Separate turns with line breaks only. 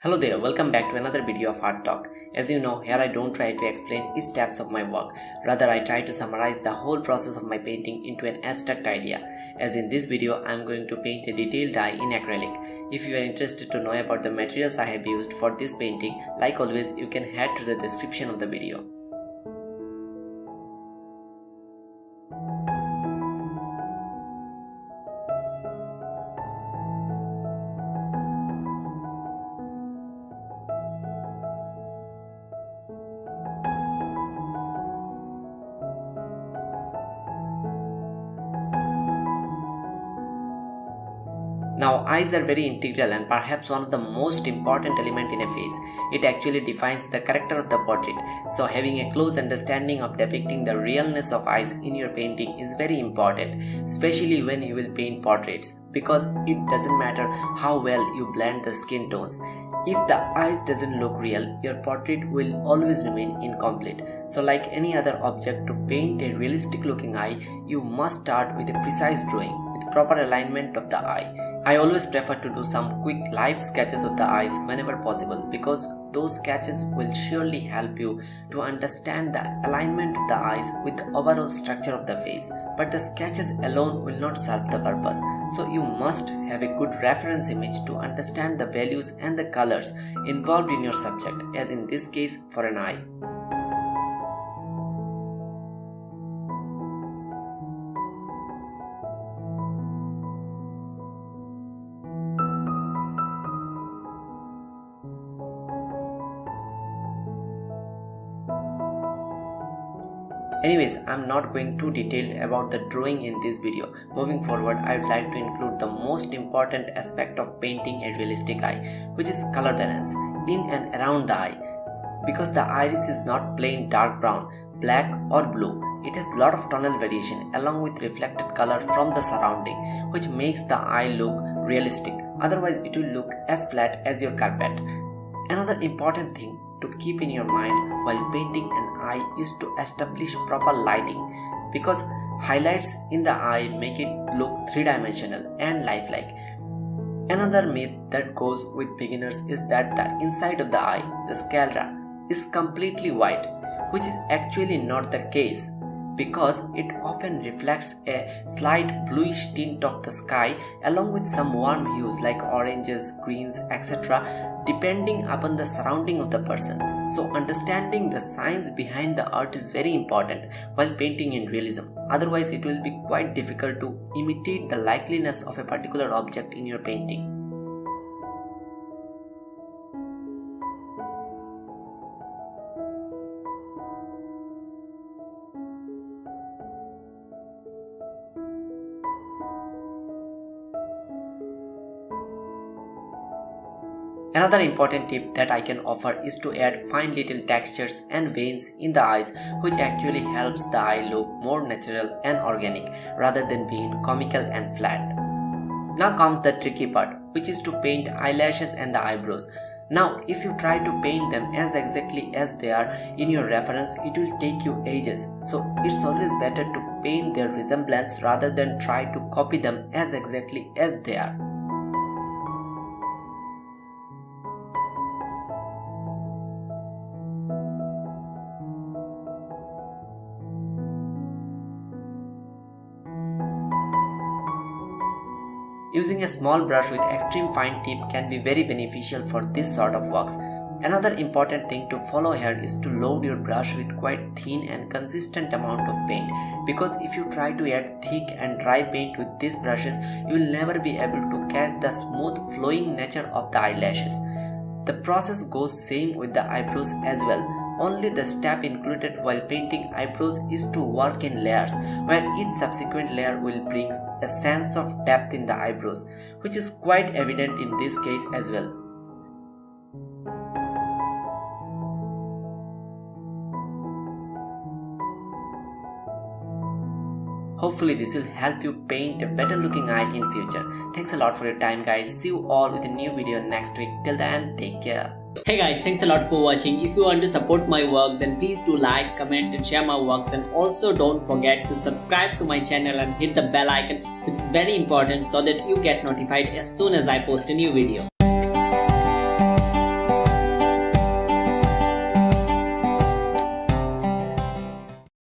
Hello there, welcome back to another video of Art Talk. As you know, here I don't try to explain each steps of my work, rather I try to summarize the whole process of my painting into an abstract idea. As in this video, I am going to paint a detailed eye in acrylic. If you are interested to know about the materials I have used for this painting, like always, you can head to the description of the video. Now, eyes are very integral and perhaps one of the most important element in a face. It actually defines the character of the portrait. So having a close understanding of depicting the realness of eyes in your painting is very important, especially when you will paint portraits, because it doesn't matter how well you blend the skin tones. If the eyes doesn't look real, your portrait will always remain incomplete. So like any other object, to paint a realistic looking eye, you must start with a precise drawing with proper alignment of the eye. I always prefer to do some quick live sketches of the eyes whenever possible, because those sketches will surely help you to understand the alignment of the eyes with the overall structure of the face. But the sketches alone will not serve the purpose, so you must have a good reference image to understand the values and the colors involved in your subject, as in this case for an eye. Anyways, I'm not going too detailed about the drawing in this video. Moving forward, I would like to include the most important aspect of painting a realistic eye, which is color balance in and around the eye. Because the iris is not plain dark brown, black or blue, it has a lot of tonal variation along with reflected color from the surrounding, which makes the eye look realistic. Otherwise, it will look as flat as your carpet. Another important thing to keep in your mind while painting an eye is to establish proper lighting, because highlights in the eye make it look three-dimensional and lifelike. Another myth that goes with beginners is that the inside of the eye, the sclera, is completely white, which is actually not the case, because it often reflects a slight bluish tint of the sky along with some warm hues like oranges, greens, etc., depending upon the surrounding of the person. So understanding the science behind the art is very important while painting in realism. Otherwise, it will be quite difficult to imitate the likeliness of a particular object in your painting. Another important tip that I can offer is to add fine little textures and veins in the eyes, which actually helps the eye look more natural and organic rather than being comical and flat. Now comes the tricky part, which is to paint eyelashes and the eyebrows. Now, if you try to paint them as exactly as they are in your reference, it will take you ages. So it's always better to paint their resemblance rather than try to copy them as exactly as they are. Using a small brush with extreme fine tip can be very beneficial for this sort of works. Another important thing to follow here is to load your brush with quite thin and consistent amount of paint, because if you try to add thick and dry paint with these brushes, you will never be able to catch the smooth flowing nature of the eyelashes. The process goes same with the eyebrows as well. Only the step included while painting eyebrows is to work in layers, where each subsequent layer will bring a sense of depth in the eyebrows, which is quite evident in this case as well. Hopefully this will help you paint a better looking eye in future. Thanks a lot for your time, guys. See you all with a new video next week. Till then, take care.
Hey guys, thanks a lot for watching. If you want to support my work, then please do like, comment and share my works, and also don't forget to subscribe to my channel and hit the bell icon, which is very important so that you get notified as soon as I post a new video.